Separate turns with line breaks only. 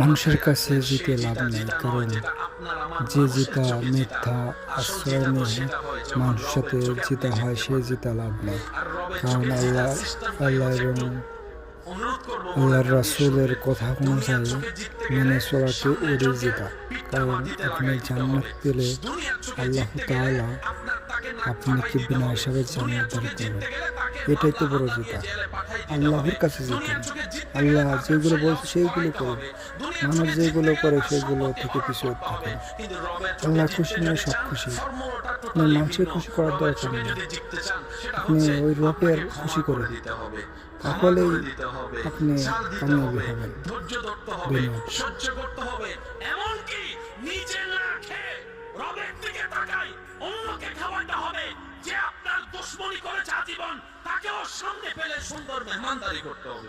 মানুষের কাছে জিতে লাভ নেই, কারণ যে জিতা মিথ্যা আশ্রয় নিয়ে মানুষের সাথে জিতা হয়, সে জিতা লাভ নেই। কারণ আল্লাহ এবং আল্লাহর রাসূলের কথা অনুযায়ী মেনে চলাকে ওরই জেতা। কারণ আপনি জান্নাত পেলে আল্লাহ তাআলা আপনাকে বিনা হিসাবে জান্নাত দান করবেন। এটাই তো বড় জেতা। আল্লাহর কাছে যেতেন, আল্লাহ যেগুলো বলছে সেইগুলো করুন, মানুষ যেগুলো করে সেগুলো থেকে পিছু থাকে। আল্লাহ খুশি মানে সব খুশি। আপনার মানুষের খুশি করার দরকার নেই, আপনি ওই রবের খুশি করেন, তাহলেই আপনি কামিয়াবি হবেন।
দুশ্মনী করেছে আজীবন, তাকেও সামনে পেলে সুন্দর মেহমানদারি করতে হবে।